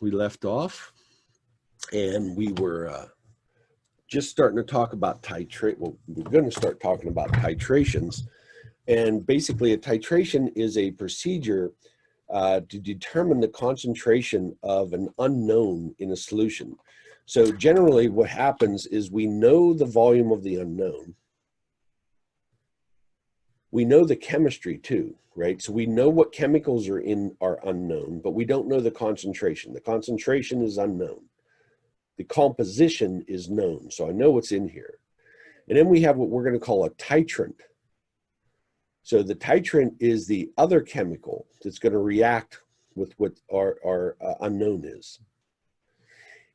we left off, and we were just starting to talk about titrate. Well, we're going to start talking about titrations. And basically, a titration is a procedure to determine the concentration of an unknown in a solution. So generally, what happens is we know the volume of the unknown. We know the chemistry too, right? So we know what chemicals are in our unknown, but we don't know the concentration. The concentration is unknown. The composition is known, so I know what's in here. And then we have what we're going to call a titrant. So the titrant is the other chemical that's going to react with what our unknown is.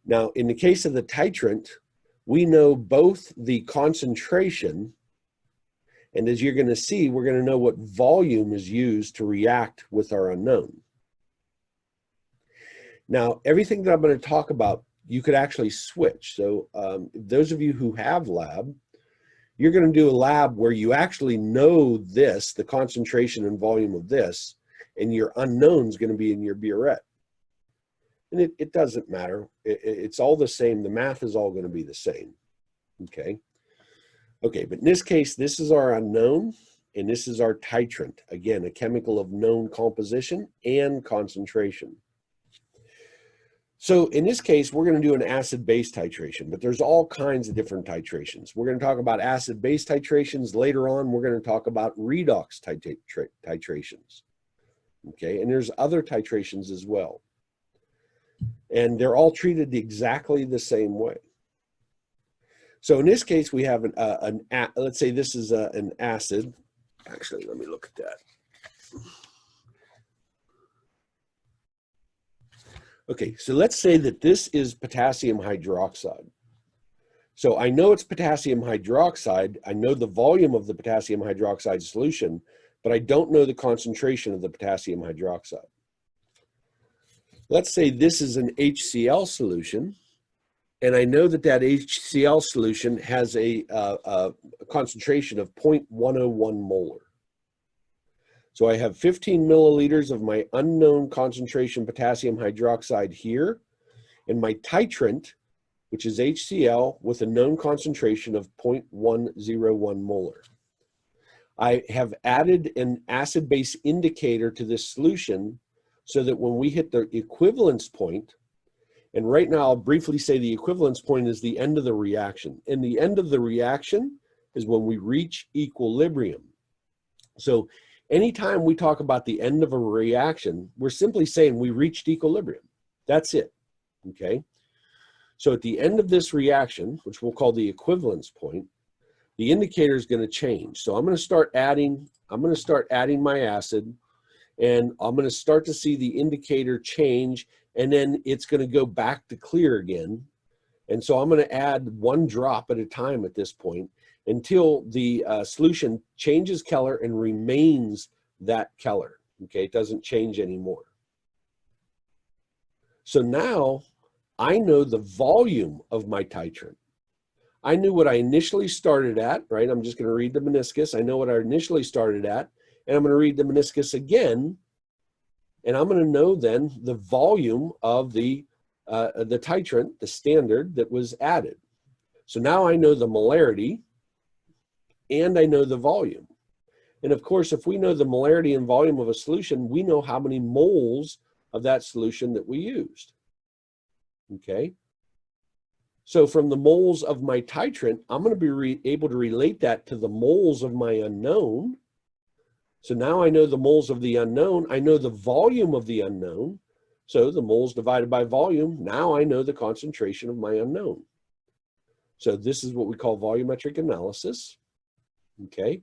Now, in the case of the titrant, we know both the concentration, and as you're going to see, we're going to know what volume is used to react with our unknown. Now, everything that I'm going to talk about, you could actually switch. So those of you who have lab, you're going to do a lab where you actually know this, the concentration and volume of this, and your unknown is going to be in your burette. And it doesn't matter. It's all the same. The math is all going to be the same. Okay. Okay, but in this case, this is our unknown, and this is our titrant. Again, a chemical of known composition and concentration. So in this case, we're going to do an acid-base titration, but there's all kinds of different titrations. We're going to talk about acid-base titrations. Later on, we're going to talk about redox titrations. Okay, and there's other titrations as well. And they're all treated exactly the same way. So in this case, we have let's say this is an acid. Actually, let me look at that. Okay, so let's say that this is potassium hydroxide. So I know it's potassium hydroxide. I know the volume of the potassium hydroxide solution, but I don't know the concentration of the potassium hydroxide. Let's say this is an HCl solution. And I know that that HCl solution has a concentration of 0.101 molar. So I have 15 milliliters of my unknown concentration potassium hydroxide here, and my titrant, which is HCl, with a known concentration of 0.101 molar. I have added an acid-base indicator to this solution so that when we hit the equivalence point, and right now, I'll briefly say the equivalence point is the end of the reaction. And the end of the reaction is when we reach equilibrium. So anytime we talk about the end of a reaction, we're simply saying we reached equilibrium. That's it, okay? So at the end of this reaction, which we'll call the equivalence point, the indicator is going to change. So I'm going to start adding my acid, and I'm going to start to see the indicator change, and then it's going to go back to clear again. And so I'm going to add 1 drop at a time at this point until the solution changes color and remains that color. Okay, it doesn't change anymore. So now I know the volume of my titrant. I knew what I initially started at, right? I'm just going to read the meniscus. I know what I initially started at, and I'm going to read the meniscus again. And I'm going to know then the volume of the titrant, the standard that was added. So now I know the molarity and I know the volume. And of course, if we know the molarity and volume of a solution, we know how many moles of that solution that we used. Okay. So from the moles of my titrant, I'm going to be able to relate that to the moles of my unknown. So now I know the moles of the unknown. I know the volume of the unknown. So the moles divided by volume. Now I know the concentration of my unknown. So this is what we call volumetric analysis. Okay.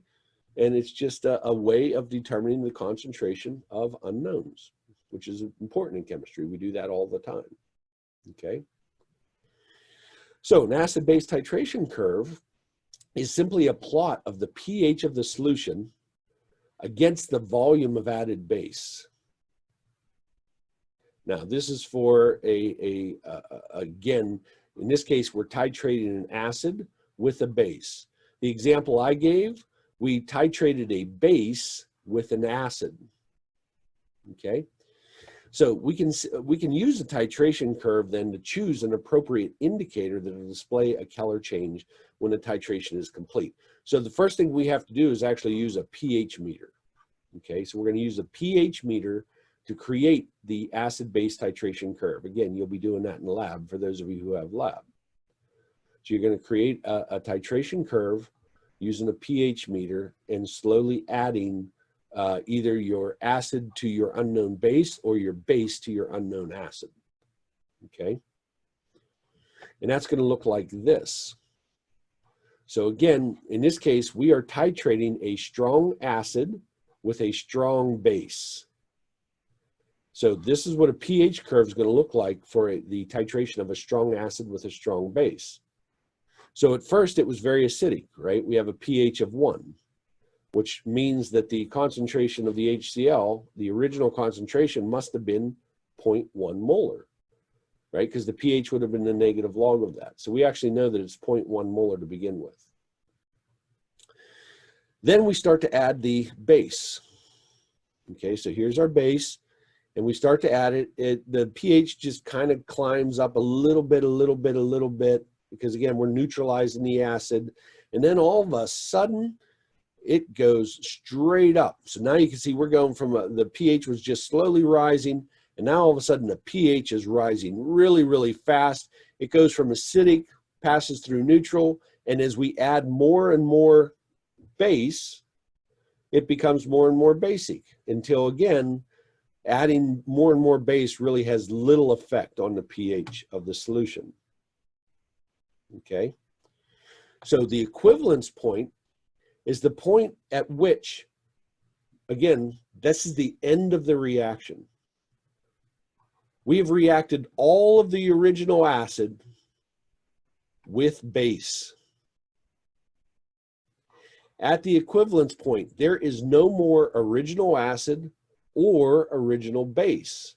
And it's just a way of determining the concentration of unknowns, which is important in chemistry. We do that all the time. Okay. So an acid-base titration curve is simply a plot of the pH of the solution against the volume of added base. Now, this is for again, in this case, we're titrating an acid with a base. The example I gave, we titrated a base with an acid, okay? So we can use a titration curve then to choose an appropriate indicator that will display a Keller change when the titration is complete. So the first thing we have to do is actually use a pH meter. Okay, so we're going to use a pH meter to create the acid-base titration curve. Again, you'll be doing that in the lab for those of you who have lab. So you're going to create a titration curve using a pH meter and slowly adding either your acid to your unknown base or your base to your unknown acid. Okay, and that's going to look like this. So again, in this case, we are titrating a strong acid with a strong base. So this is what a pH curve is going to look like for the titration of a strong acid with a strong base. So at first it was very acidic, right? We have a pH of 1, which means that the concentration of the HCl, the original concentration, must have been 0.1 molar, right? Because the pH would have been the negative log of that. So we actually know that it's 0.1 molar to begin with. Then we start to add the base. Okay, so here's our base, and we start to add it. The pH just kind of climbs up a little bit, because again, we're neutralizing the acid. And then all of a sudden, it goes straight up. So now you can see we're going from the pH was just slowly rising, and now all of a sudden the pH is rising really, really fast. It goes from acidic, passes through neutral, and as we add more and more base, it becomes more and more basic until, again, adding more and more base really has little effect on the pH of the solution. Okay, so the equivalence point is the point at which, again, this is the end of the reaction. We have reacted all of the original acid with base. At the equivalence point, there is no more original acid or original base.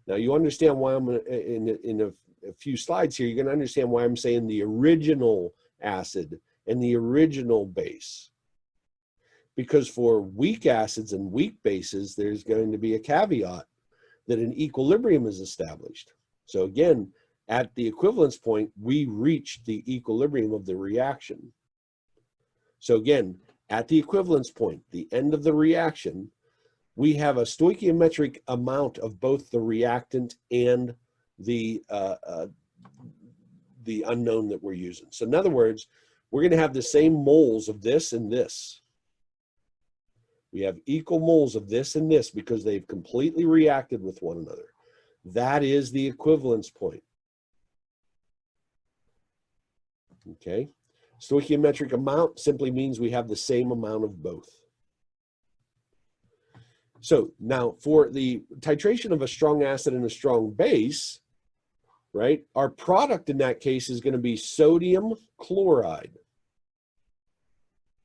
Now you understand why I'm in a few slides here, you're going to understand why I'm saying the original acid and the original base. Because for weak acids and weak bases, there's going to be a caveat that an equilibrium is established. So again, at the equivalence point, we reach the equilibrium of the reaction. So again, at the equivalence point, the end of the reaction, we have a stoichiometric amount of both the reactant and the unknown that we're using. So in other words, we're going to have the same moles of this and this. We have equal moles of this and this because they've completely reacted with one another. That is the equivalence point. Okay. Stoichiometric amount simply means we have the same amount of both. So now for the titration of a strong acid and a strong base, right, our product in that case is going to be sodium chloride.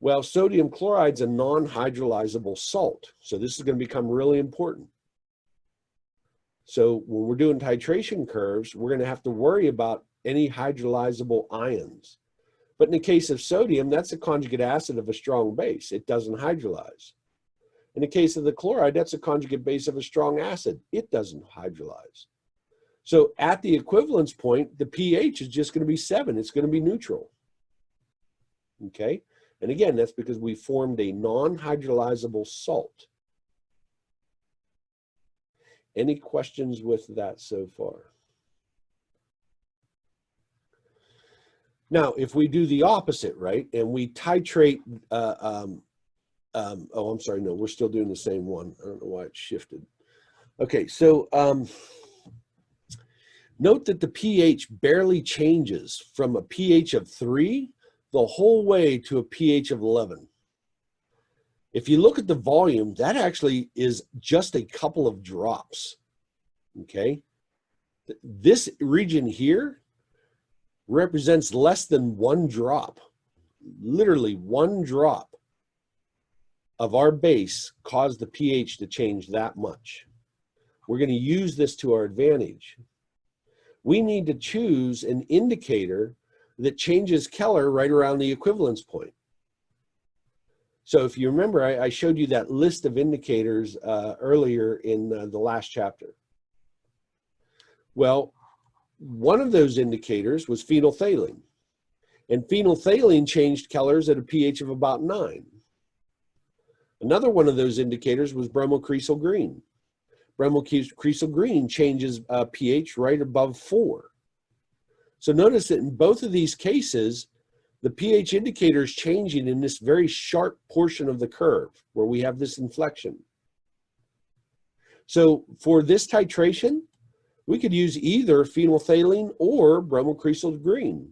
Well, sodium chloride is a non-hydrolyzable salt. So this is going to become really important. So when we're doing titration curves, we're going to have to worry about any hydrolyzable ions. But in the case of sodium, that's a conjugate acid of a strong base. It doesn't hydrolyze. In the case of the chloride, that's a conjugate base of a strong acid. It doesn't hydrolyze. So at the equivalence point, the pH is just going to be 7. It's going to be neutral. Okay? And again, that's because we formed a non-hydrolyzable salt. Any questions with that so far? Now, if we do the opposite, right, and we titrate, oh, I'm sorry, no, we're still doing the same one. I don't know why it shifted. Okay, so note that the pH barely changes from a pH of 3 the whole way to a pH of 11. If you look at the volume, that actually is just a couple of drops, okay? This region here represents less than 1 drop, literally 1 drop of our base caused the pH to change that much. We're going to use this to our advantage. We need to choose an indicator that changes Keller right around the equivalence point. So if you remember, I showed you that list of indicators earlier in the last chapter. Well, one of those indicators was phenolphthalein. And phenolphthalein changed colors at a pH of about 9. Another one of those indicators was bromocresol green. Bromocresol green changes pH right above 4. So notice that in both of these cases, the pH indicator is changing in this very sharp portion of the curve where we have this inflection. So for this titration, we could use either phenolphthalein or bromocresol green.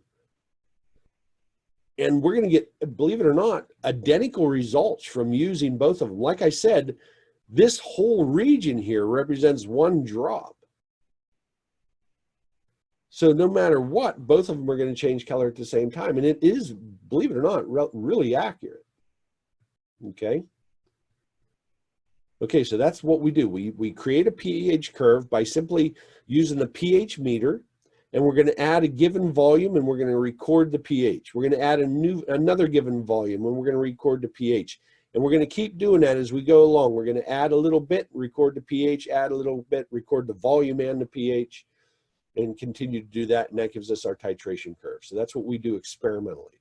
And we're going to get, believe it or not, identical results from using both of them. Like I said, this whole region here represents one drop. So no matter what, both of them are going to change color at the same time. And it is, believe it or not, really accurate. Okay. Okay, so that's what we do. We create a pH curve by simply using a pH meter, and we're going to add a given volume, and we're going to record the pH. We're going to add another given volume, and we're going to record the pH. And we're going to keep doing that as we go along. We're going to add a little bit, record the pH, add a little bit, record the volume and the pH, and continue to do that, and that gives us our titration curve. So that's what we do experimentally.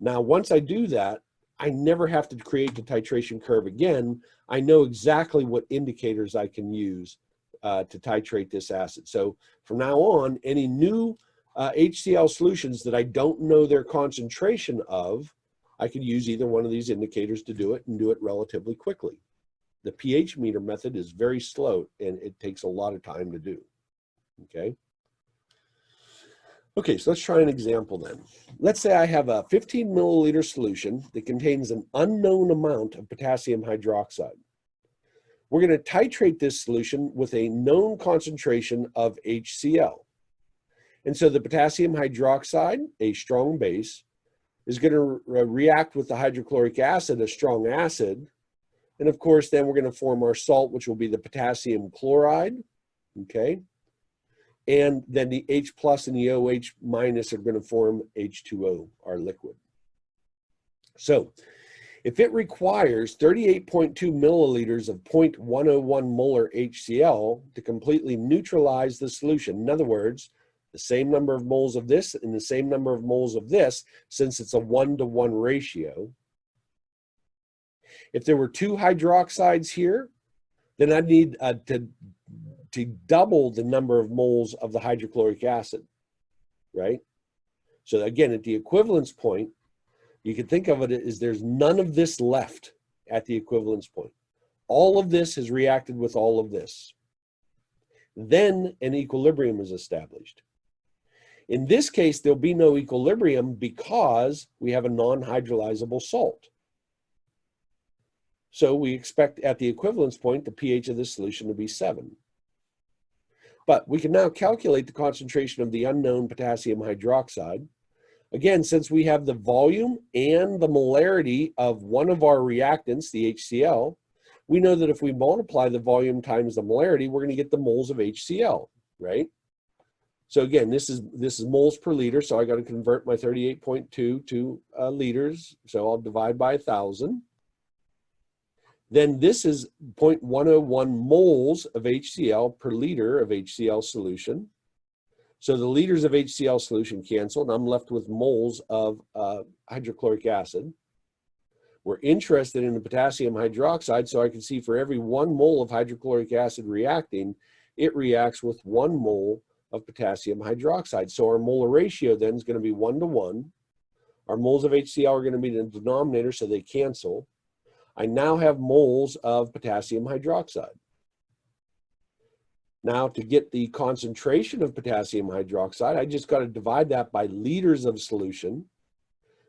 Now, once I do that, I never have to create the titration curve again. I know exactly what indicators I can use to titrate this acid. So from now on, any new HCl solutions that I don't know their concentration of, I can use either one of these indicators to do it and do it relatively quickly. The pH meter method is very slow and it takes a lot of time to do. Okay. Okay, so let's try an example then. Let's say I have a 15 milliliter solution that contains an unknown amount of potassium hydroxide. We're going to titrate this solution with a known concentration of HCl. And so the potassium hydroxide, a strong base, is going to react with the hydrochloric acid, a strong acid. And of course, then we're going to form our salt, which will be the potassium chloride. Okay. And then the H plus and the OH minus are going to form H2O, our liquid. So if it requires 38.2 milliliters of 0.101 molar HCl to completely neutralize the solution, in other words, the same number of moles of this and the same number of moles of this, since it's a 1-to-1 ratio. If there were 2 hydroxides here, then I'd need to double the number of moles of the hydrochloric acid, right? So again, at the equivalence point, you can think of it as there's none of this left at the equivalence point. All of this has reacted with all of this. Then an equilibrium is established. In this case, there'll be no equilibrium because we have a non-hydrolyzable salt. So we expect at the equivalence point, the pH of this solution to be 7. But we can now calculate the concentration of the unknown potassium hydroxide. Again, since we have the volume and the molarity of one of our reactants, the HCl, we know that if we multiply the volume times the molarity, we're going to get the moles of HCl, right? So again, this is moles per liter, so I got to convert my 38.2 to liters, so I'll divide by 1,000. Then this is 0.101 moles of HCl per liter of HCl solution. So the liters of HCl solution cancel, and I'm left with moles of hydrochloric acid. We're interested in the potassium hydroxide, so I can see for every 1 mole of hydrochloric acid reacting, it reacts with 1 mole of potassium hydroxide. So our molar ratio then is going to be 1-to-1. Our moles of HCl are going to be in the denominator, so they cancel. I now have moles of potassium hydroxide. Now, to get the concentration of potassium hydroxide, I just got to divide that by liters of solution.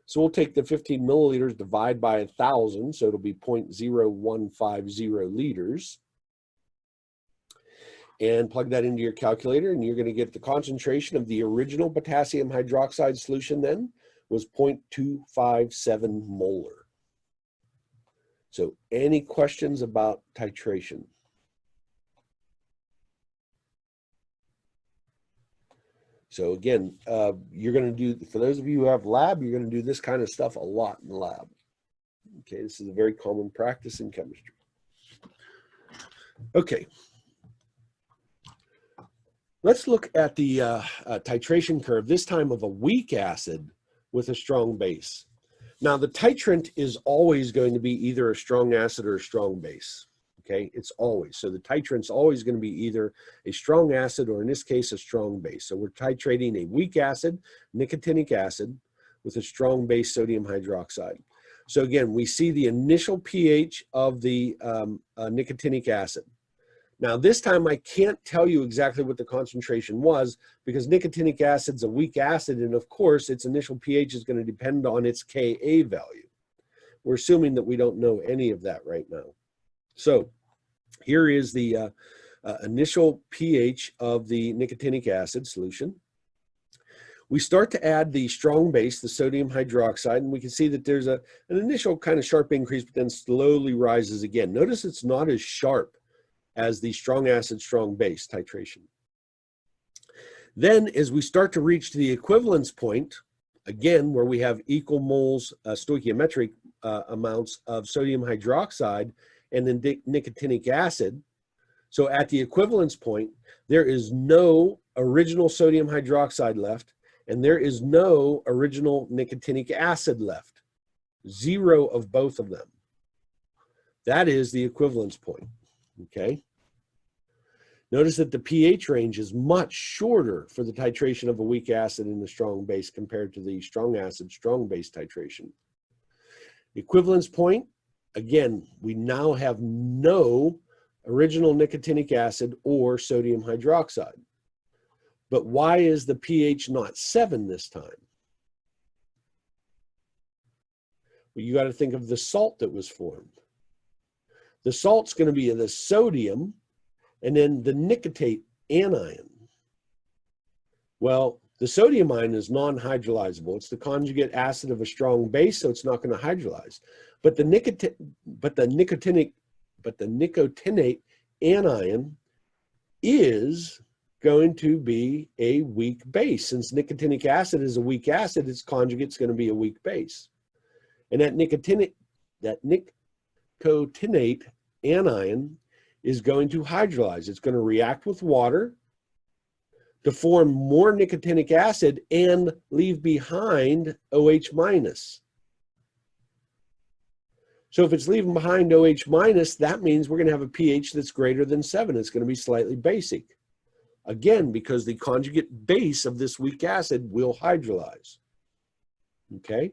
So we'll take the 15 milliliters, divide by 1,000, so it'll be 0.0150 liters. And plug that into your calculator, and you're going to get the concentration of the original potassium hydroxide solution then was 0.257 molar. So any questions about titration? So again, you're going to do, for those of you who have lab, you're going to do this kind of stuff a lot in the lab. Okay, this is a very common practice in chemistry. Okay. Let's look at the titration curve, this time of a weak acid with a strong base. Now, the titrant is always going to be either a strong acid or a strong base. Okay, it's always. So the titrant's always going to be either a strong acid or, in this case, a strong base. So we're titrating a weak acid, nicotinic acid, with a strong base, sodium hydroxide. So again, we see the initial pH of the nicotinic acid. Now, this time I can't tell you exactly what the concentration was because nicotinic acid's a weak acid, and of course, its initial pH is going to depend on its Ka value. We're assuming that we don't know any of that right now. So here is the initial pH of the nicotinic acid solution. We start to add the strong base, the sodium hydroxide, and we can see that there's an initial kind of sharp increase, but then slowly rises again. Notice it's not as sharp as the strong acid, strong base titration. Then as we start to reach the equivalence point, again, where we have equal moles, stoichiometric amounts of sodium hydroxide and then nicotinic acid. So at the equivalence point, there is no original sodium hydroxide left, and there is no original nicotinic acid left. Zero of both of them. That is the equivalence point, okay? Notice that the pH range is much shorter for the titration of a weak acid and a strong base compared to the strong acid, strong base titration. Equivalence point, again, we now have no original nicotinic acid or sodium hydroxide. But why is the pH not 7 this time? Well, you got to think of the salt that was formed. The salt's going to be the sodium and then the nicotate anion. Well, the sodium ion is non-hydrolyzable. It's the conjugate acid of a strong base, so it's not going to hydrolyze. But the nicotinate anion is going to be a weak base. Since nicotinic acid is a weak acid, its conjugate's going to be a weak base. And that nicotinate anion is going to hydrolyze. It's going to react with water to form more nicotinic acid and leave behind OH minus. So if it's leaving behind OH minus, that means we're going to have a pH that's greater than 7. It's going to be slightly basic. Again, because the conjugate base of this weak acid will hydrolyze. Okay?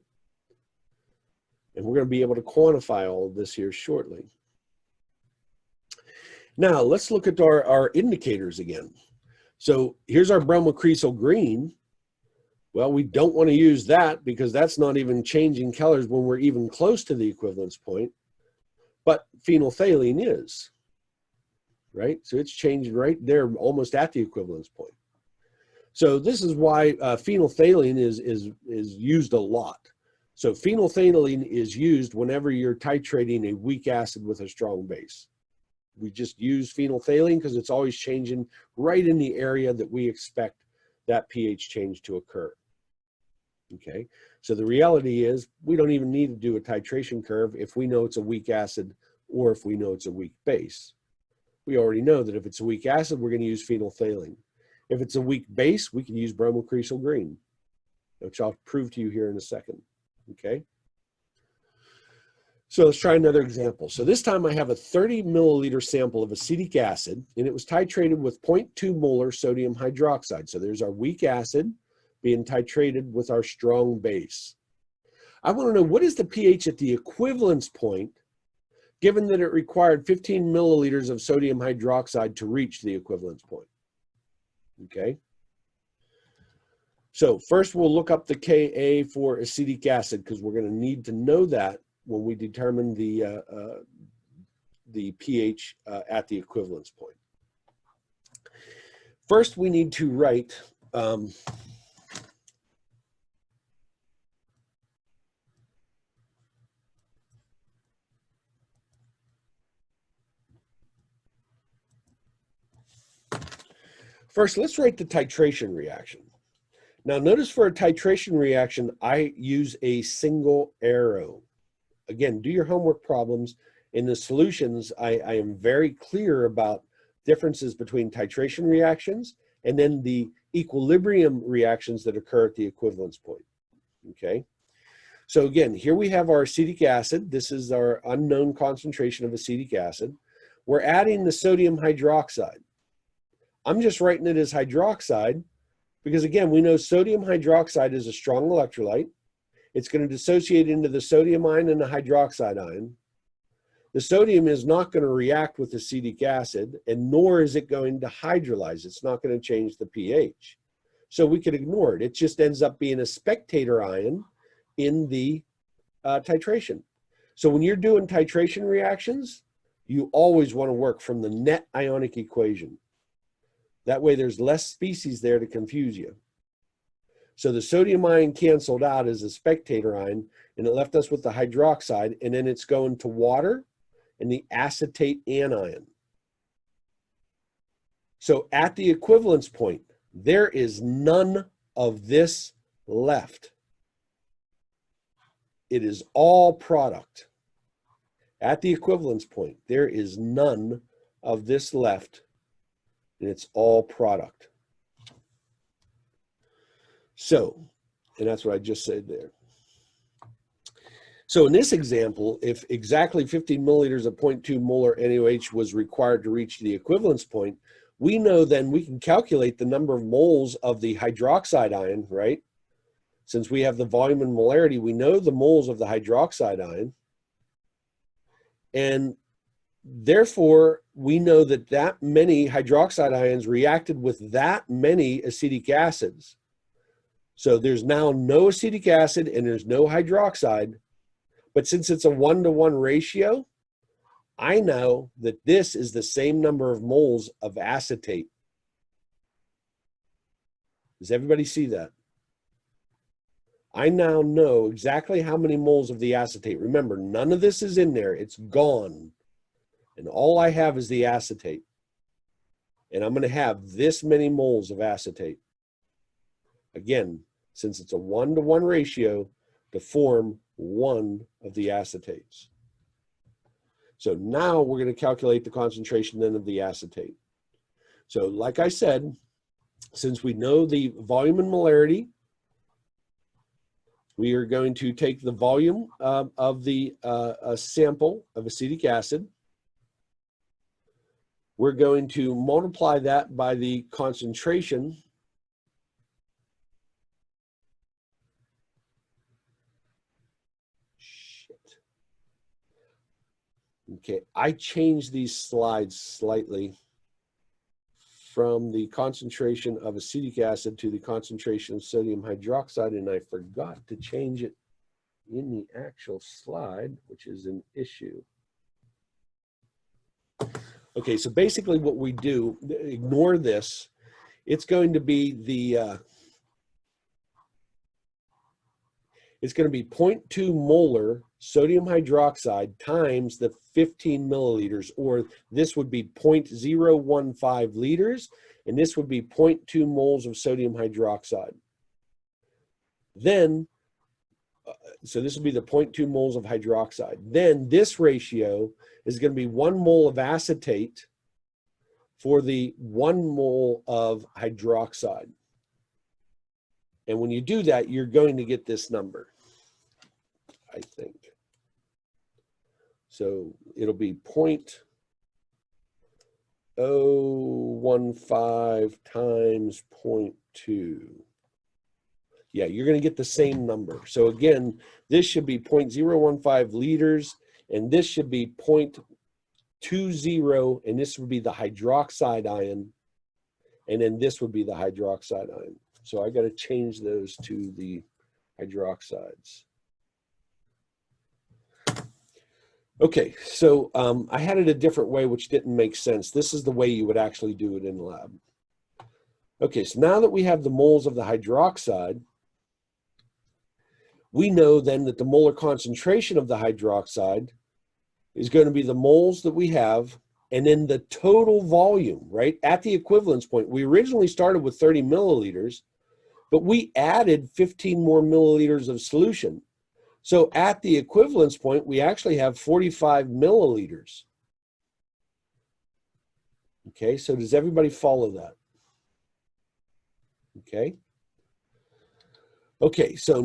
And we're going to be able to quantify all of this here shortly. Now, let's look at our indicators again. So here's our bromocresol green. Well, we don't want to use that because that's not even changing colors when we're even close to the equivalence point. But phenolphthalein is, right? So it's changing right there almost at the equivalence point. So this is why phenolphthalein is used a lot. So phenolphthalein is used whenever you're titrating a weak acid with a strong base. We just use phenolphthalein because it's always changing right in the area that we expect that pH change to occur. Okay, so the reality is we don't even need to do a titration curve if we know it's a weak acid or if we know it's a weak base. We already know that if it's a weak acid, we're going to use phenolphthalein. If it's a weak base, we can use bromocresol green, which I'll prove to you here in a second. Okay. So let's try another example. So this time I have a 30 milliliter sample of acetic acid, and it was titrated with 0.2 molar sodium hydroxide. So there's our weak acid being titrated with our strong base. I want to know, what is the pH at the equivalence point, given that it required 15 milliliters of sodium hydroxide to reach the equivalence point? Okay. So first we'll look up the Ka for acetic acid because we're going to need to know that when we determine the pH at the equivalence point. First, we need to write first, let's write the titration reaction. Now notice for a titration reaction, I use a single arrow. Again, do your homework problems. In the solutions, I am very clear about differences between titration reactions and then the equilibrium reactions that occur at the equivalence point, okay? So again, here we have our acetic acid. This is our unknown concentration of acetic acid. We're adding the sodium hydroxide. I'm just writing it as hydroxide because, again, we know sodium hydroxide is a strong electrolyte. It's going to dissociate into the sodium ion and the hydroxide ion. The sodium is not going to react with acetic acid, and nor is it going to hydrolyze. It's not going to change the pH. So we could ignore it. It just ends up being a spectator ion in the titration. So when you're doing titration reactions, you always want to work from the net ionic equation. That way there's less species there to confuse you. So the sodium ion canceled out as a spectator ion, and it left us with the hydroxide, and then it's going to water and the acetate anion. So at the equivalence point, there is none of this left. It is all product. At the equivalence point, there is none of this left, and it's all product. So, and that's what I just said there. So in this example, if exactly 15 milliliters of 0.2 molar NaOH was required to reach the equivalence point, we know then we can calculate the number of moles of the hydroxide ion, right? Since we have the volume and molarity, we know the moles of the hydroxide ion. And therefore, we know that that many hydroxide ions reacted with that many acetic acids. So there's now no acetic acid and there's no hydroxide. But since it's a 1-to-1 ratio, I know that this is the same number of moles of acetate. Does everybody see that? I now know exactly how many moles of the acetate. Remember, none of this is in there. It's gone. And all I have is the acetate. And I'm going to have this many moles of acetate. Again, since it's a 1-to-1 ratio to form one of the acetates. So now we're going to calculate the concentration then of the acetate. So like I said, since we know the volume and molarity, we are going to take the volume of the sample of acetic acid. We're going to multiply that by the concentration . Okay, I changed these slides slightly from the concentration of acetic acid to the concentration of sodium hydroxide, and I forgot to change it in the actual slide, which is an issue. Okay, so basically what we do, ignore this. It's going to be the, it's going to be 0.2 molar sodium hydroxide times the 15 milliliters, or this would be 0.015 liters, and this would be 0.2 moles of sodium hydroxide. Then, so this would be the 0.2 moles of hydroxide. Then this ratio is going to be 1 mole of acetate for the 1 mole of hydroxide. And when you do that, you're going to get this number, I think. So it'll be 0.015 times 0.2. Yeah, you're going to get the same number. So again, this should be 0.015 liters, and this should be 0.20, and this would be the hydroxide ion, and then this would be the hydroxide ion. So I got to change those to the hydroxides. Okay, so I had it a different way, which didn't make sense. This is the way you would actually do it in the lab. Okay, so now that we have the moles of the hydroxide, we know then that the molar concentration of the hydroxide is going to be the moles that we have, and then the total volume, right? At the equivalence point, we originally started with 30 milliliters, but we added 15 more milliliters of solution. So at the equivalence point, we actually have 45 milliliters. Okay, so does everybody follow that? okay? Okay, so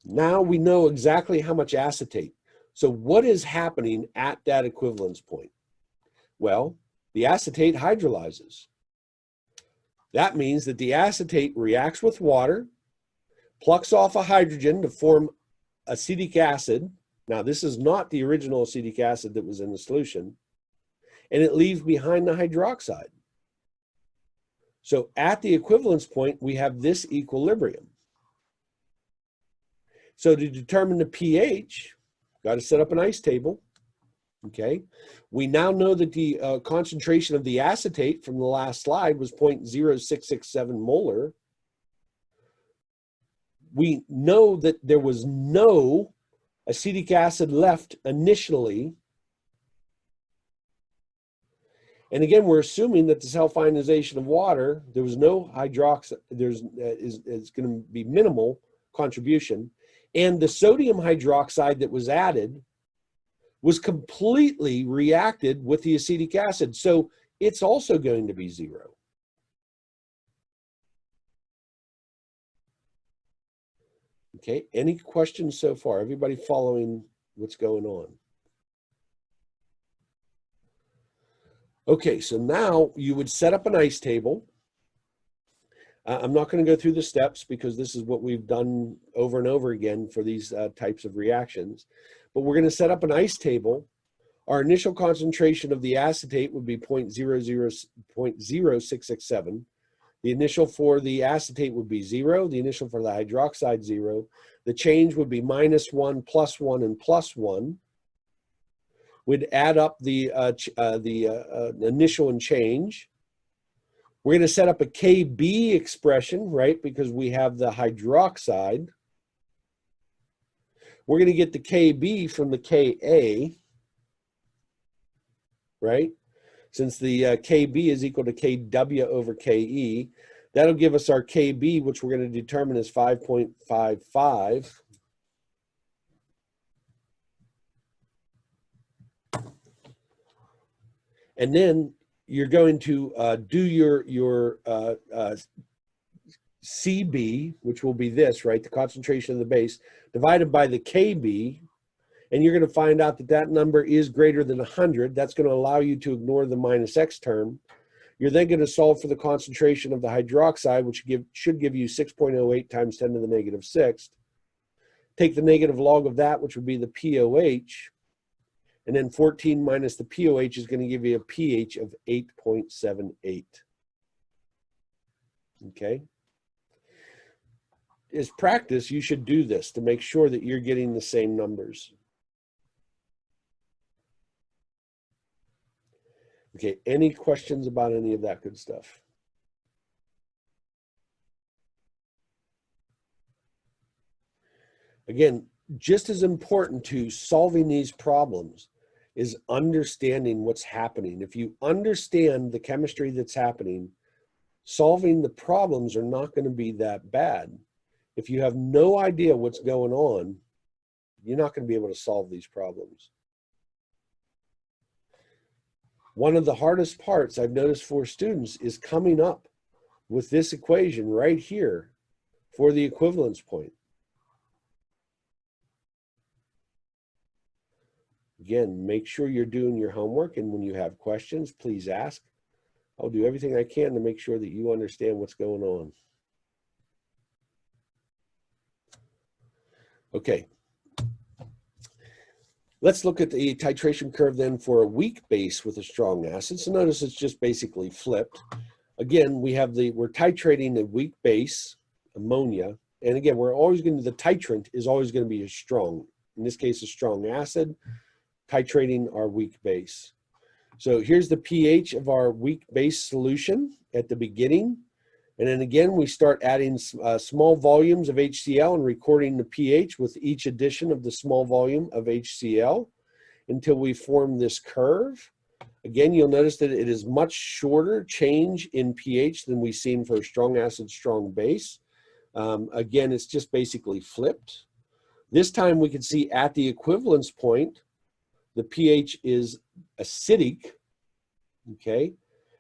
now we know exactly how much acetate. So what is happening at that equivalence point? Well, the acetate hydrolyzes. That means that the acetate reacts with water, plucks off a hydrogen to form acetic acid. Now, this is not the original acetic acid that was in the solution, and it leaves behind the hydroxide. So at the equivalence point, we have this equilibrium. So to determine the pH, got to set up an ice table. Okay, we now know that the concentration of the acetate from the last slide was 0.0667 molar. We know that there was no acetic acid left initially. And again, we're assuming that the self-ionization of water, there was no hydroxide, is going to be minimal contribution. And the sodium hydroxide that was added was completely reacted with the acetic acid. So it's also going to be 0. Okay, any questions so far? Everybody following what's going on? Okay, so now you would set up an ice table. I'm not going to go through the steps because this is what we've done over and over again for these types of reactions. But we're going to set up an ice table. Our initial concentration of the acetate would be 0.0667. The initial for the acetate would be 0. The initial for the hydroxide, 0. The change would be -1, +1, and +1. We'd add up the initial and change. We're going to set up a Kb expression, right, because we have the hydroxide. We're going to get the Kb from the Ka, right? Since the Kb is equal to Kw over Ke, that'll give us our Kb, which we're going to determine as 5.55. And then you're going to do your Cb, which will be this, right? The concentration of the base, divided by the Kb, and you're going to find out that that number is greater than 100. That's going to allow you to ignore the -x term. You're then going to solve for the concentration of the hydroxide, which should give you 6.08 times 10 to the -6. Take the negative log of that, which would be the pOH, and then 14 minus the pOH is going to give you a pH of 8.78. Okay? As practice, you should do this to make sure that you're getting the same numbers. Okay, any questions about any of that good stuff? Again, just as important to solving these problems is understanding what's happening. If you understand the chemistry that's happening, solving the problems are not going to be that bad. If you have no idea what's going on, you're not going to be able to solve these problems. One of the hardest parts I've noticed for students is coming up with this equation right here for the equivalence point. Again, make sure you're doing your homework, and when you have questions, please ask. I'll do everything I can to make sure that you understand what's going on. Okay. Let's look at the titration curve then for a weak base with a strong acid. So notice it's just basically flipped. Again, we're titrating a weak base, ammonia, and again, the titrant is always going to be a strong, in this case, a strong acid, titrating our weak base. So here's the pH of our weak base solution at the beginning. And then again, we start adding small volumes of HCl and recording the pH with each addition of the small volume of HCl until we form this curve. Again, you'll notice that it is much shorter change in pH than we've seen for a strong acid, strong base. Again, it's just basically flipped. This time we can see at the equivalence point, the pH is acidic, okay?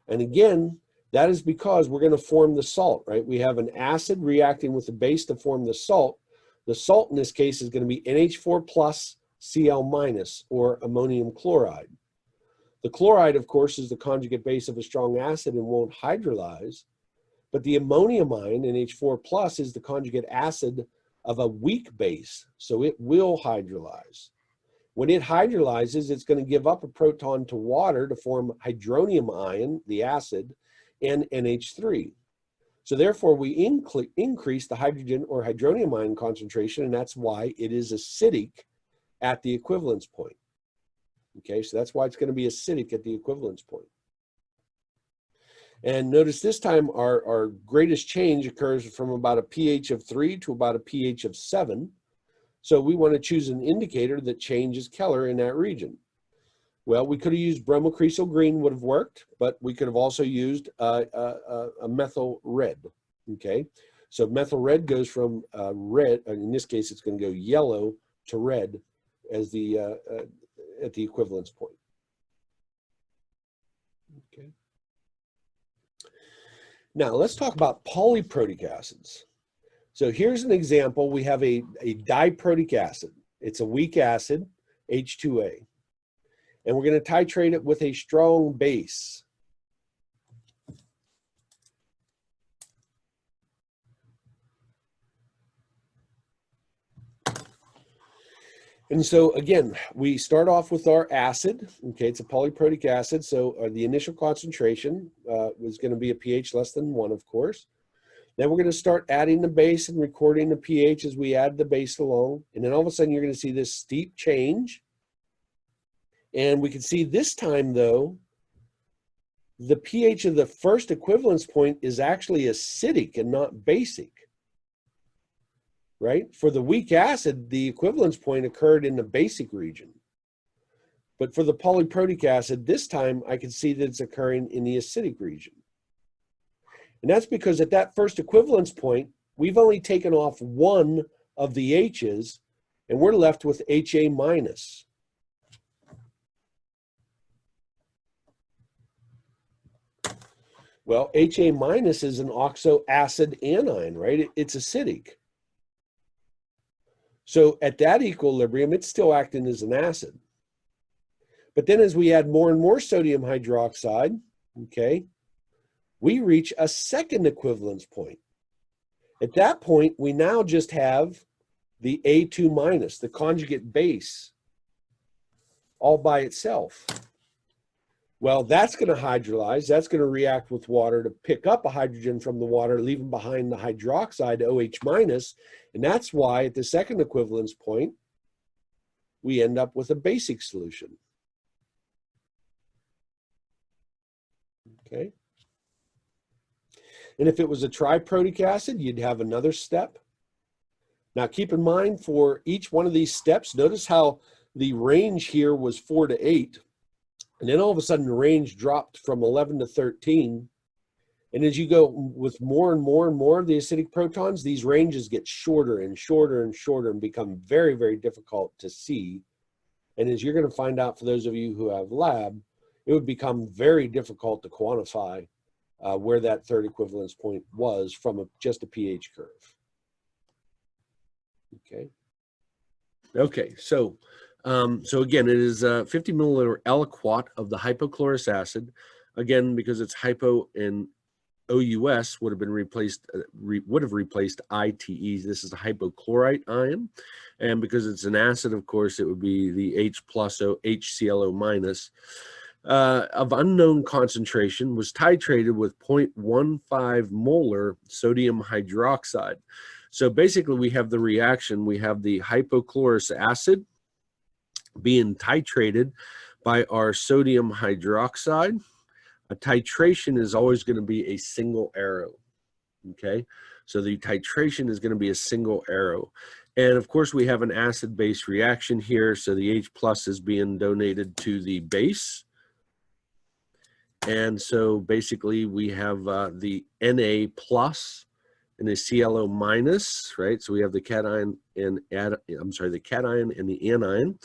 And again, That is because we're going to form the salt, right? We have an acid reacting with the base to form the salt. The salt in this case is going to be NH4 plus Cl minus, or ammonium chloride. The chloride, of course, is the conjugate base of a strong acid and won't hydrolyze. But the ammonium ion, NH4 plus, is the conjugate acid of a weak base, so it will hydrolyze. When it hydrolyzes, it's going to give up a proton to water to form hydronium ion, the acid, and NH3. So therefore, we increase the hydrogen or hydronium ion concentration, and that's why it is acidic at the equivalence point. Okay, so that's why it's going to be acidic at the equivalence point. And notice this time our greatest change occurs from about a pH of 3 to about a pH of 7. So we want to choose an indicator that changes color in that region. Well, we could have used bromocresol green, would have worked, but we could have also used a methyl red. Okay, so methyl red goes from red, in this case it's going to go yellow to red as the at the equivalence point. Okay. Now let's talk about polyprotic acids. So here's an example. We have a diprotic acid. It's a weak acid, H2A. And we're going to titrate it with a strong base. And so again, we start off with our acid. Okay, it's a polyprotic acid. So the initial concentration was going to be a pH less than 1, of course. Then we're going to start adding the base and recording the pH as we add the base along. And then all of a sudden, you're going to see this steep change. And we can see this time, though, the pH of the first equivalence point is actually acidic and not basic. Right? For the weak acid, the equivalence point occurred in the basic region. But for the polyprotic acid, this time I can see that it's occurring in the acidic region. And that's because at that first equivalence point, we've only taken off one of the H's, and we're left with HA minus. Well, HA minus is an oxoacid anion, right? It's acidic. So at that equilibrium, it's still acting as an acid. But then as we add more and more sodium hydroxide, okay, we reach a second equivalence point. At that point, we now just have the A2 minus, the conjugate base, all by itself. Well, that's going to hydrolyze. That's going to react with water to pick up a hydrogen from the water, leaving behind the hydroxide, OH minus. And that's why at the second equivalence point, we end up with a basic solution. Okay. And if it was a triprotic acid, you'd have another step. Now, keep in mind for each one of these steps, notice how the range here was 4 to 8. And then all of a sudden the range dropped from 11 to 13. And as you go with more and more and more of the acidic protons, these ranges get shorter and shorter and shorter and become very, very difficult to see. And as you're going to find out for those of you who have lab, it would become very difficult to quantify where that third equivalence point was from just a pH curve. Okay. Okay, so again, it is 50 milliliter aliquot of the hypochlorous acid. Again, because it's hypo and OUS would have been replaced, would have replaced ITE. This is a hypochlorite ion. And because it's an acid, of course, it would be the H plus O, HClO minus. Of unknown concentration, was titrated with 0.15 molar sodium hydroxide. So basically we have the reaction, we have the hypochlorous acid being titrated by our sodium hydroxide. A titration is always going to be a single arrow, okay? So the titration is going to be a single arrow. And of course we have an acid-base reaction here, so the H plus is being donated to the base. And so basically we have the Na plus and the ClO minus, right? So we have the cation and the cation and the anion,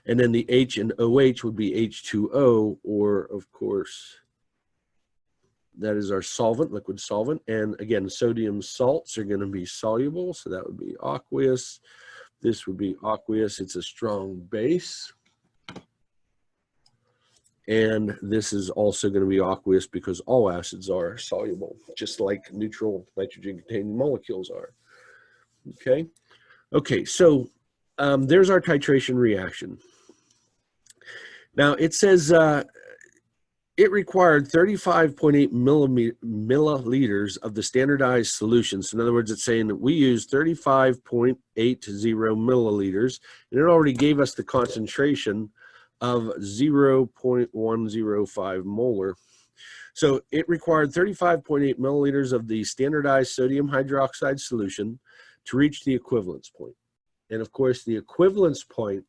and then the H and OH would be H2O, or of course that is our solvent, liquid solvent. And again, sodium salts are going to be soluble. So that would be aqueous. This would be aqueous. It's a strong base. And this is also going to be aqueous because all acids are soluble, just like neutral nitrogen-containing molecules are. Okay. Okay, so there's our titration reaction. Now it says it required 35.8 milliliters of the standardized solution. So in other words, it's saying that we used 35.80 milliliters, and it already gave us the concentration of 0.105 molar. So it required 35.8 milliliters of the standardized sodium hydroxide solution to reach the equivalence point. And of course, the equivalence point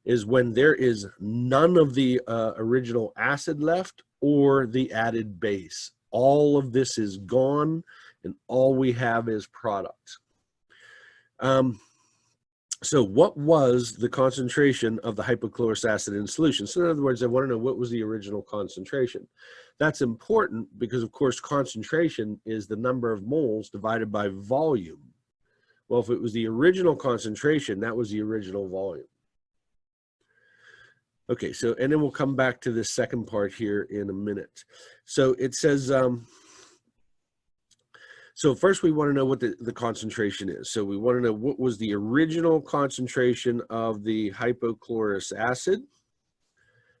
is when there is none of the original acid left or the added base. All of this is gone, and all we have is product. So what was the concentration of the hypochlorous acid in solution? So in other words, I want to know what was the original concentration. That's important because, of course, concentration is the number of moles divided by volume. Well, if it was the original concentration, that was the original volume. Okay, so, and then we'll come back to this second part here in a minute. So it says, so first we want to know what the concentration is. So we want to know what was the original concentration of the hypochlorous acid.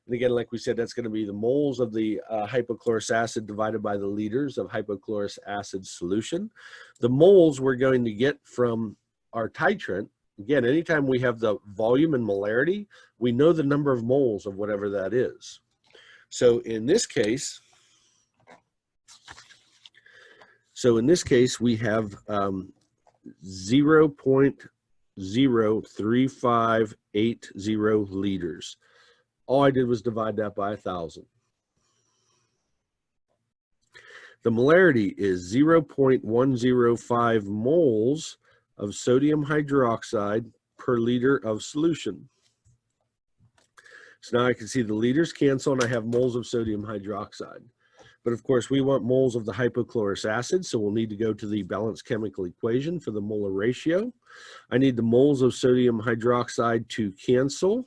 And again, like we said, that's going to be the moles of the hypochlorous acid divided by the liters of hypochlorous acid solution. The moles we're going to get from our titrant. Again, anytime we have the volume and molarity, we know the number of moles of whatever that is. So in this case, we have 0.03580 liters. All I did was divide that by 1,000. The molarity is 0.105 moles of sodium hydroxide per liter of solution. So now I can see the liters cancel and I have moles of sodium hydroxide. But of course we want moles of the hypochlorous acid, so we'll need to go to the balanced chemical equation for the molar ratio. I need the moles of sodium hydroxide to cancel.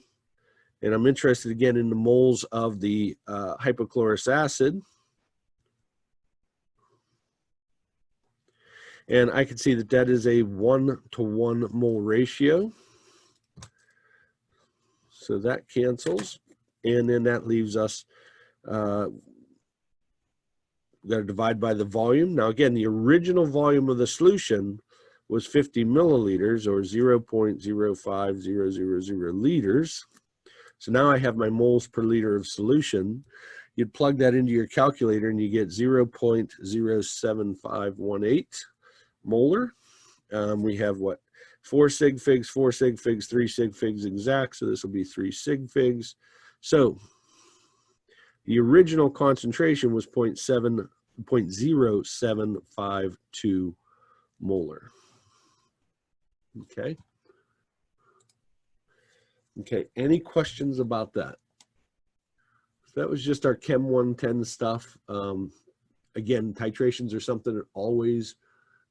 And I'm interested again in the moles of the hypochlorous acid. And I can see that that is a 1-to-1 mole ratio. So that cancels. And then that leaves us, we've got to divide by the volume. Now again, the original volume of the solution was 50 milliliters or 0.05000 liters. So now I have my moles per liter of solution. You'd plug that into your calculator and you get 0.07518 molar. We have what? 4 sig figs, 4 sig figs, 3 sig figs exact. So this will be 3 sig figs. So the original concentration was 0.0752 molar. Okay. Okay, any questions about that? So that was just our Chem 110 stuff. Again, titrations are something that always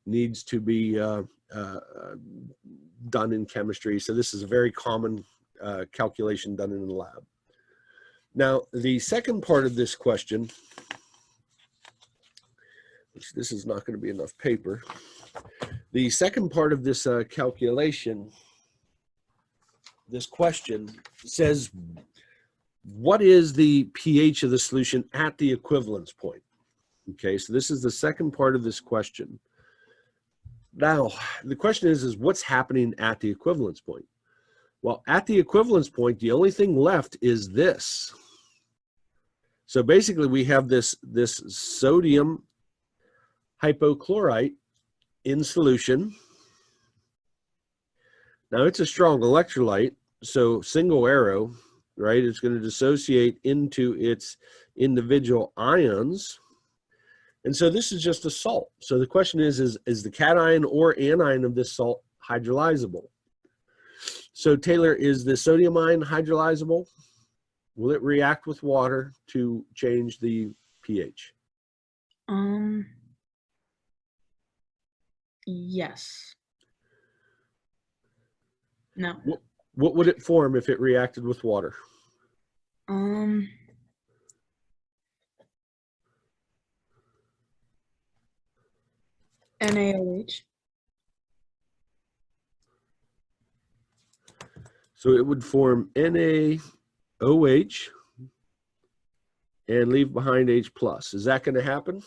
needs to be done in chemistry. So this is a very common calculation done in the lab. Now, the second part of this question, which this is not going to be enough paper. The second part of this calculation, this question says, what is the pH of the solution at the equivalence point? Okay, so this is the second part of this question. Now, the question is what's happening at the equivalence point? Well, at the equivalence point, the only thing left is this. So basically, we have this sodium hypochlorite in solution. Now, it's a strong electrolyte, so single arrow, right? It's going to dissociate into its individual ions. And so this is just a salt. So the question is the cation or anion of this salt hydrolyzable? So Taylor, is the sodium ion hydrolyzable? Will it react with water to change the pH? Yes. No. What would it form if it reacted with water? NaOH. So it would form NaOH and leave behind H plus. Is that going to happen?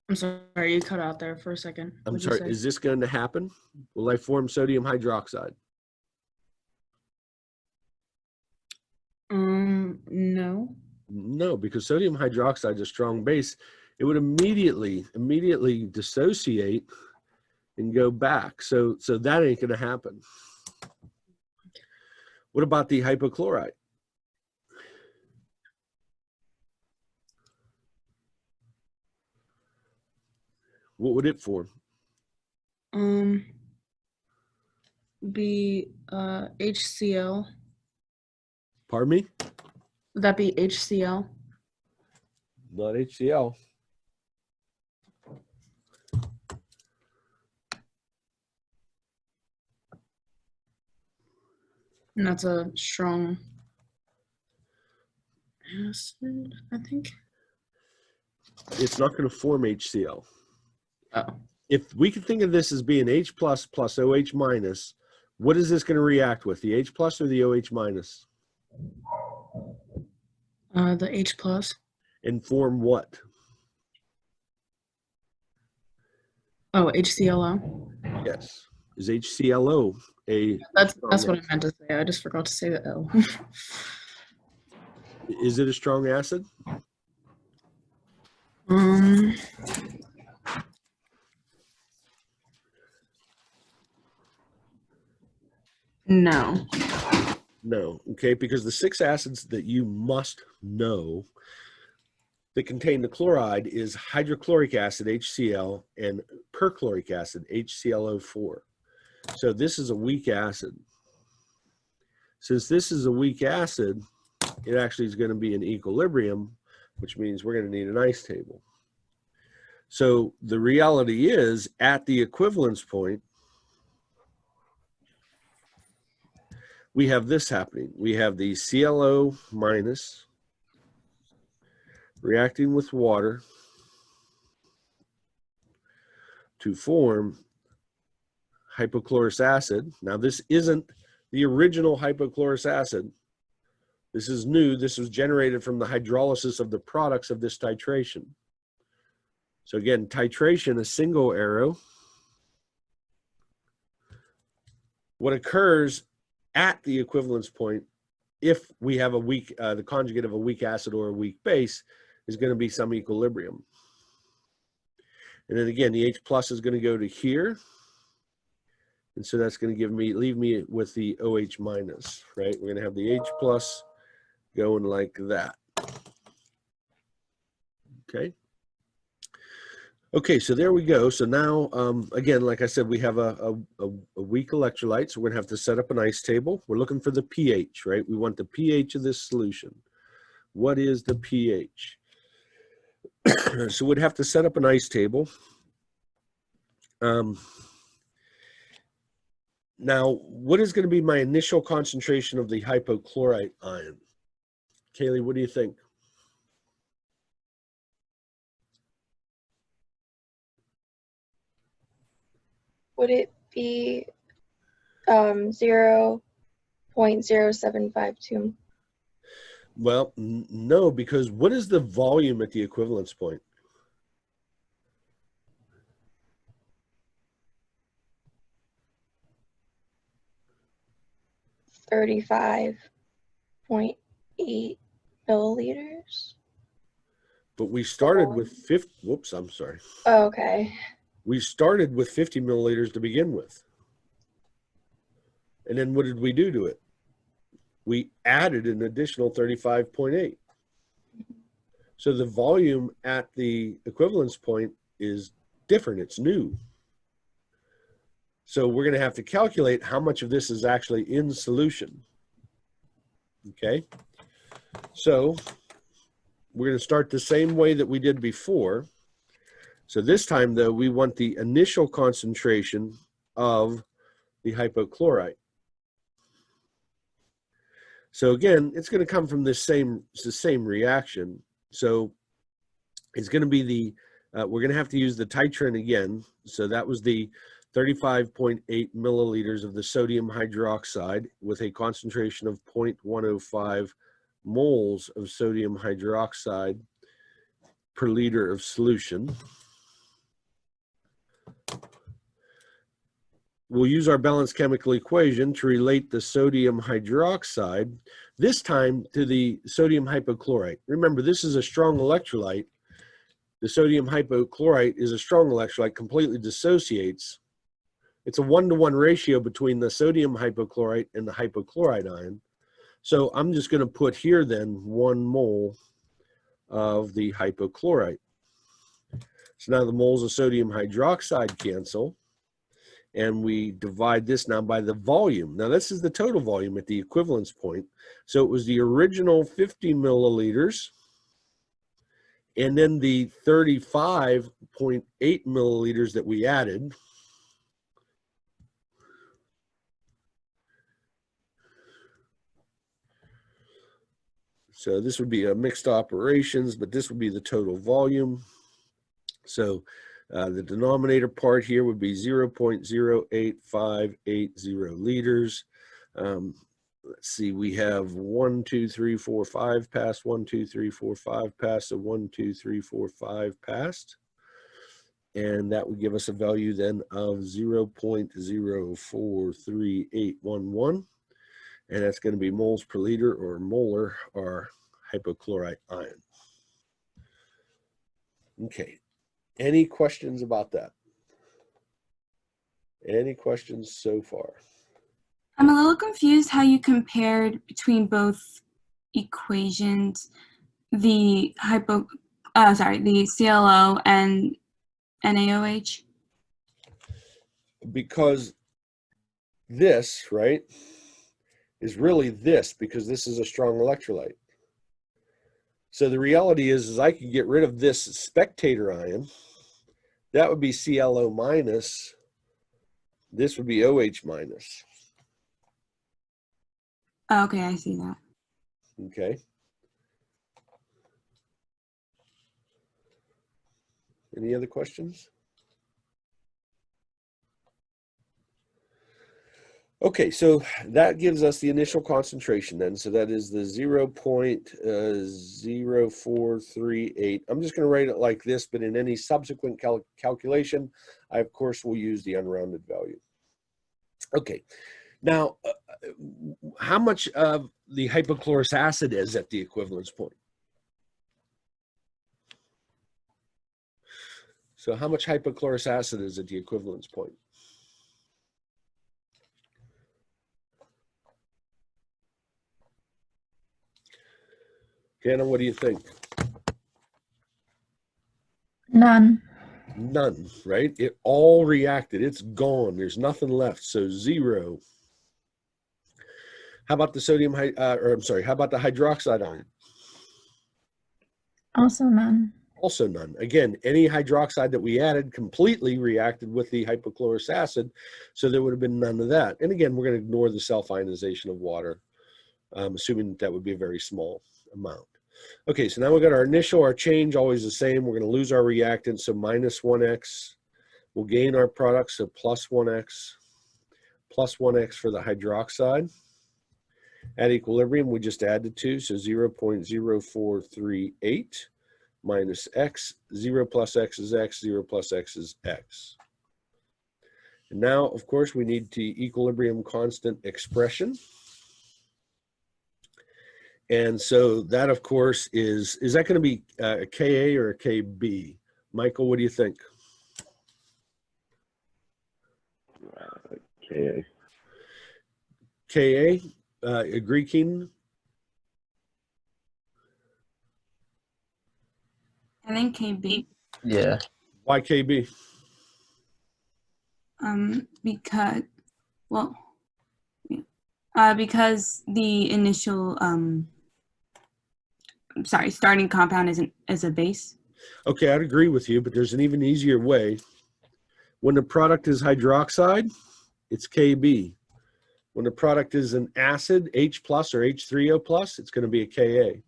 I'm sorry, you cut out there for a second. I'm What'd you sorry, say? is this going to happen? Will I form sodium hydroxide? No. No, because sodium hydroxide is a strong base. It would immediately dissociate and go back. So that ain't going to happen. What about the hypochlorite? What would it form? Be HCl. Pardon me? Would that be HCl? Not HCl. And that's a strong acid, I think. It's not going to form HCl. Oh. If we could think of this as being H plus plus OH minus, what is this going to react with, the H plus or the OH minus? The H plus. And form what? Oh, HClO. Yes. Is HClO a... That's what I meant to say. I just forgot to say the O. Is it a strong acid? No. No. Okay, because the 6 acids that you must know that contain the chloride is hydrochloric acid, HCl, and perchloric acid, HClO4. So this is a weak acid. Since this is a weak acid, it actually is going to be in equilibrium, which means we're going to need an ice table. So the reality is, at the equivalence point, we have this happening. We have the ClO minus reacting with water to form hypochlorous acid. Now, this isn't the original hypochlorous acid. This is new. This was generated from the hydrolysis of the products of this titration. So again, titration, a single arrow. What occurs at the equivalence point, if we have a weak, the conjugate of a weak acid or a weak base, is going to be some equilibrium. And then again, the H plus is going to go to here. And so that's going to leave me with the OH minus, right? We're going to have the H plus going like that. Okay. Okay, so there we go. So now, again, like I said, we have a weak electrolyte, so we're going to have to set up an ice table. We're looking for the pH, right? We want the pH of this solution. What is the pH? So we'd have to set up an ice table. Now, what is going to be my initial concentration of the hypochlorite ion? Kaylee, what do you think? Would it be 0.0752? Well, no, because what is the volume at the equivalence point? $35.8 milliliters. But we started with 50, whoops, I'm sorry. Oh, okay. We started with 50 milliliters to begin with. And then what did we do to it? We added an additional 35.8. So the volume at the equivalence point is different, it's new. So we're going to have to calculate how much of this is actually in solution. Okay, so we're going to start the same way that we did before. So this time, though, we want the initial concentration of the hypochlorite. So again, it's going to come from the same reaction. So it's going to be the, we're going to have to use the titrant again. So that was the 35.8 milliliters of the sodium hydroxide with a concentration of 0.105 moles of sodium hydroxide per liter of solution. We'll use our balanced chemical equation to relate the sodium hydroxide, this time to the sodium hypochlorite. Remember, this is a strong electrolyte. The sodium hypochlorite is a strong electrolyte, completely dissociates. It's a 1-to-1 ratio between the sodium hypochlorite and the hypochlorite ion. So I'm just going to put here then 1 mole of the hypochlorite. So now the moles of sodium hydroxide cancel. And we divide this now by the volume. Now this is the total volume at the equivalence point. So it was the original 50 milliliters and then the 35.8 milliliters that we added. So this would be a mixed operations, but this would be the total volume. So the denominator part here would be 0.08580 liters. Let's see, we have 1, 2, 3, 4, 5 passed, 1, 2, 3, 4, 5 passed, so 1, 2, 3, 4, 5 passed. And that would give us a value then of 0.043811. And that's going to be moles per liter or molar or hypochlorite ion. Okay. Any questions about that? Any questions so far? I'm a little confused how you compared between both equations, the the CLO and NaOH. Because this, right, is really this, because this is a strong electrolyte. So the reality is I could get rid of this spectator ion. That would be CLO minus. This would be OH minus. Oh, okay, I see that. Okay. Any other questions? Okay, so that gives us the initial concentration then. So that is the 0.0438. I'm just going to write it like this, but in any subsequent calculation, I, of course, will use the unrounded value. Okay, now, how much of the hypochlorous acid is at the equivalence point? So how much hypochlorous acid is at the equivalence point? Hannah, what do you think? None. None, right? It all reacted. It's gone. There's nothing left. So 0. How about the sodium, how about the hydroxide ion? Also none. Also none. Again, any hydroxide that we added completely reacted with the hypochlorous acid, so there would have been none of that. And again, we're going to ignore the self-ionization of water, assuming that would be a very small amount. Okay, so now we got our change always the same. We're going to lose our reactant, so minus 1x. We'll gain our product, so plus 1x. Plus 1x for the hydroxide. At equilibrium, we just add the two, so 0.0438 minus x. 0 plus x is x, 0 plus x is x. And now, of course, we need the equilibrium constant expression. And so that, of course, is that going to be a Ka or a Kb? Michael, what do you think? Ka. Ka, agree, Keenan? I think KB. Yeah. Why Kb? Because, well, because the initial sorry, starting compound as a base. Okay, I'd agree with you, but there's an even easier way. When the product is hydroxide, it's Kb. When the product is an acid, H plus or H3O plus, it's going to be a Ka.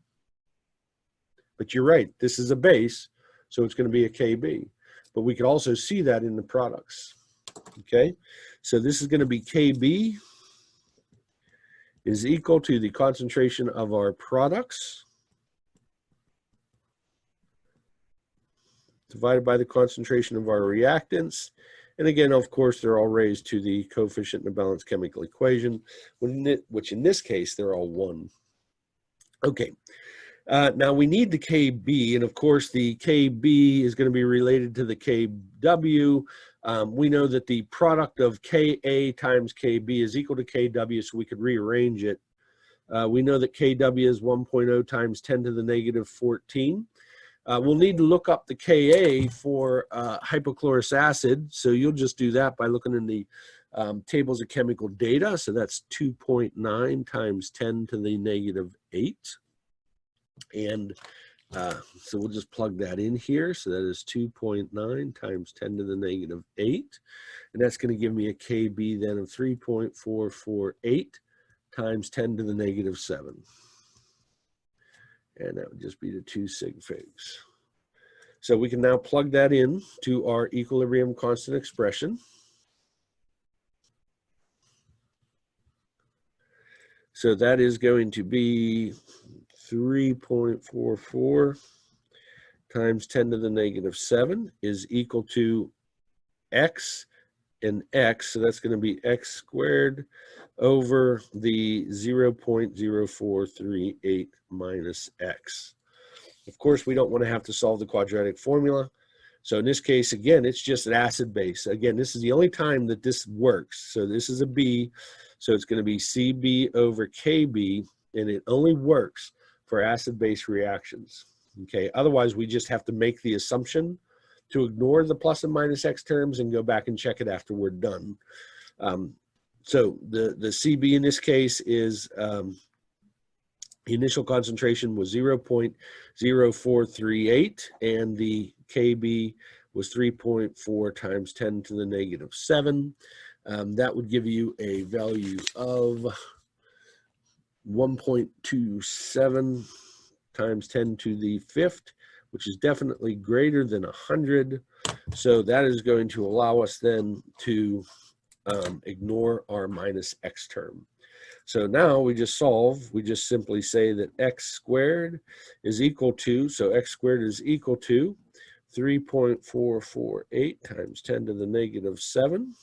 But you're right, this is a base, so it's going to be a Kb. But we could also see that in the products. Okay, so this is going to be Kb is equal to the concentration of our products divided by the concentration of our reactants. And again, of course, they're all raised to the coefficient in the balanced chemical equation, which in this case, they're all 1. Okay, now we need the Kb, and of course, the Kb is going to be related to the Kw. We know that the product of Ka times Kb is equal to Kw, so we could rearrange it. We know that Kw is 1.0 times 10 to the negative 14. We'll need to look up the Ka for hypochlorous acid. So you'll just do that by looking in the tables of chemical data. So that's 2.9 times 10 to the negative 8. And so we'll just plug that in here. So that is 2.9 times 10 to the negative 8. And that's going to give me a Kb then of 3.448 times 10 to the negative 7. And that would just be the 2 sig figs. So we can now plug that in to our equilibrium constant expression. So that is going to be 3.44 times 10 to the negative 7 is equal to x and x. So that's going to be x squared over the 0.0438 minus x. Of course, we don't want to have to solve the quadratic formula. So in this case, again, it's just an acid base. Again, this is the only time that this works. So this is a B, so it's going to be Cb over Kb, and it only works for acid-base reactions. Okay, otherwise we just have to make the assumption to ignore the plus and minus x terms and go back and check it after we're done. So the Cb in this case is the initial concentration was 0.0438 and the Kb was 3.4 times 10 to the negative 7. That would give you a value of 1.27 times 10 to the 5th, which is definitely greater than 100. So that is going to allow us then to ignore our minus x term. So now we just solve, we just simply say that x squared is equal to, so x squared is equal to 3.448 times 10 to the negative 7.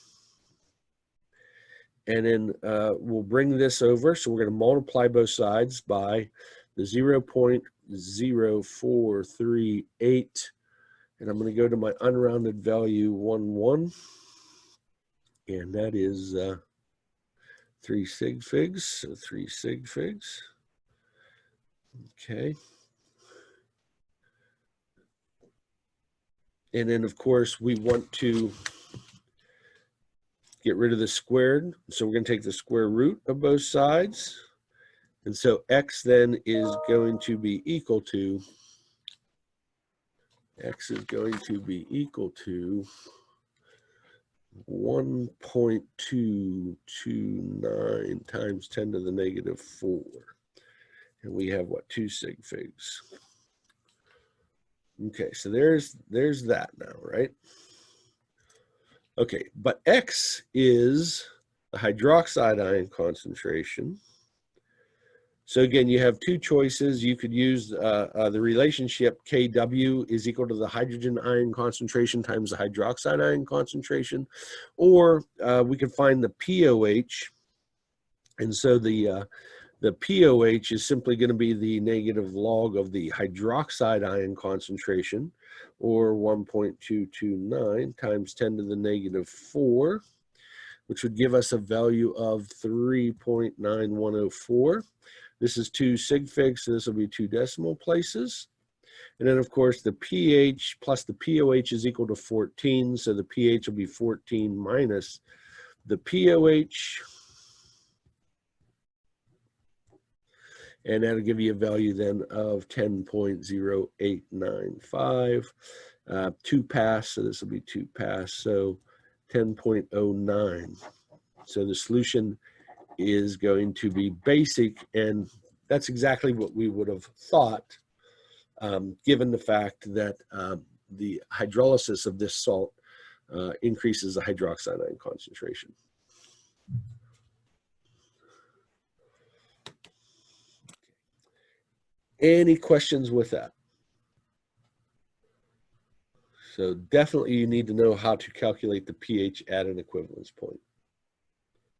And then we'll bring this over. So we're going to multiply both sides by the 0.0438. And I'm going to go to my unrounded value 1. And that is 3 sig figs. So 3 sig figs. Okay. And then, of course, we want to get rid of the squared. So we're going to take the square root of both sides. And so x then is going to be equal to, x is going to be equal to 1.229 times 10 to the negative 4. And we have what, 2 sig figs. Okay, so there's that now, right? Okay, but X is the hydroxide ion concentration. So again, you have two choices. You could use the relationship Kw is equal to the hydrogen ion concentration times the hydroxide ion concentration, or we could find the POH. And so the POH is simply going to be the negative log of the hydroxide ion concentration, or 1.229 times 10 to the negative 4, which would give us a value of 3.9104. This is 2 sig figs, so this will be 2 decimal places. And then, of course, the pH plus the POH is equal to 14, so the pH will be 14 minus the POH. And that'll give you a value then of 10.0895. 2 pass, so this will be 2 pass, so 10.09. So the solution is going to be basic, and that's exactly what we would have thought, given the fact that the hydrolysis of this salt increases the hydroxide ion concentration. Any questions with that? So definitely you need to know how to calculate the pH at an equivalence point.